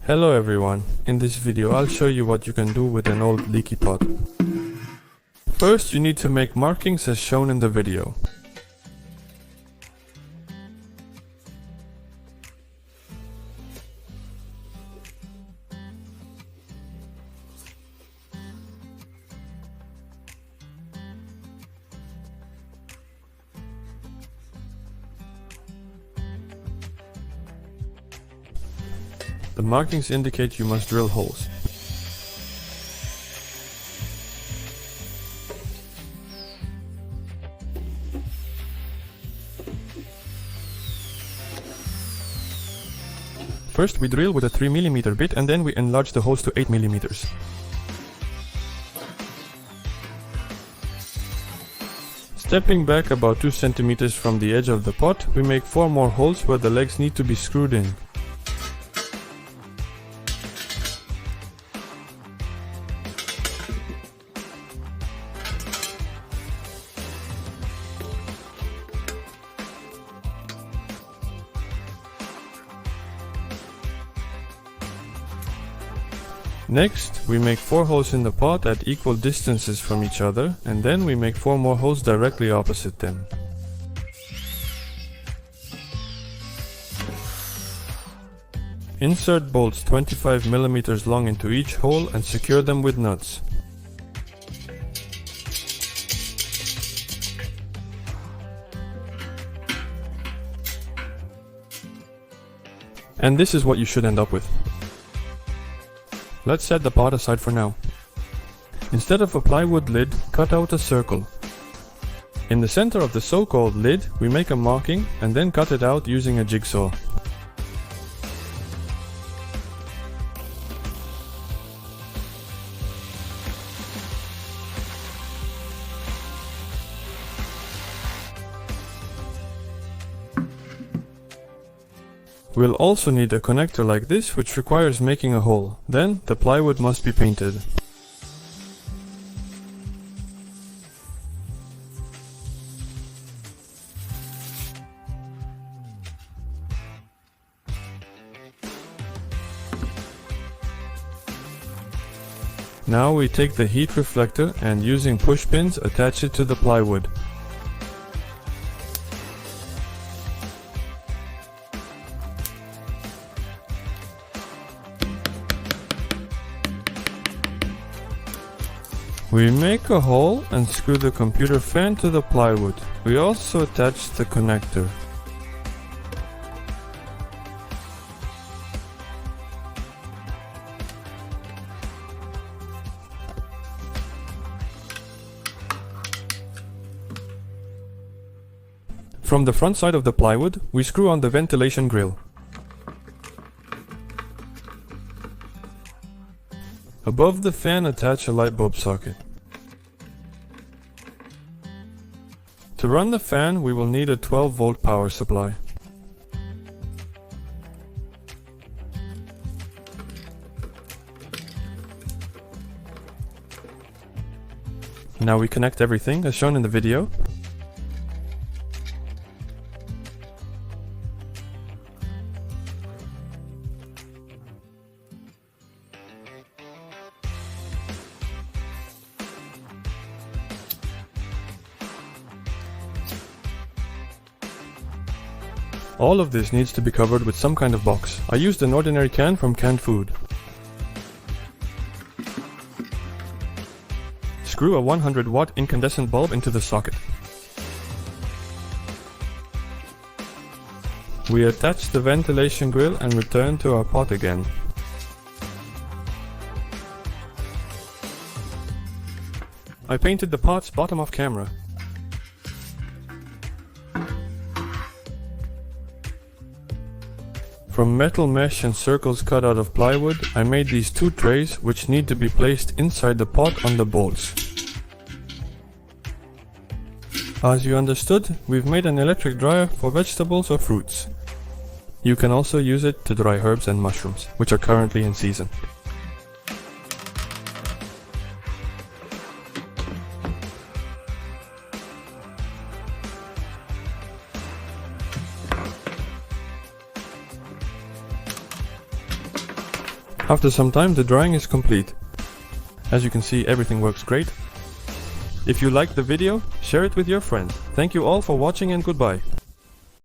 Hello everyone, in this video I'll show you what you can do with an old leaky pot. First you need to make markings as shown in the video. The markings indicate you must drill holes. First we drill with a 3 mm bit and then we enlarge the holes to 8 mm. Stepping back about 2 cm from the edge of the pot, we make 4 more holes where the legs need to be screwed in. Next, we make 4 holes in the pot at equal distances from each other, and then we make 4 more holes directly opposite them. Insert bolts 25 mm long into each hole and secure them with nuts. And this is what you should end up with. Let's set the pot aside for now. Instead of a plywood lid, cut out a circle. In the center of the so-called lid, we make a marking and then cut it out using a jigsaw. We'll also need a connector like this, which requires making a hole. Then the plywood must be painted. Now we take the heat reflector and using push pins attach it to the plywood. We make a hole and screw the computer fan to the plywood. We also attach the connector. From the front side of the plywood, we screw on the ventilation grill. Above the fan, attach a light bulb socket. To run the fan, we will need a 12-volt power supply. Now we connect everything as shown in the video. All of this needs to be covered with some kind of box. I used an ordinary can from canned food. Screw a 100-watt incandescent bulb into the socket. We attach the ventilation grill and return to our pot again. I painted the pot's bottom off camera. From metal mesh and circles cut out of plywood, I made these 2 trays which need to be placed inside the pot on the bolts. As you understood, we've made an electric dryer for vegetables or fruits. You can also use it to dry herbs and mushrooms, which are currently in season. After some time the drying is complete. As you can see, everything works great. If you liked the video, share it with your friends. Thank you all for watching and goodbye.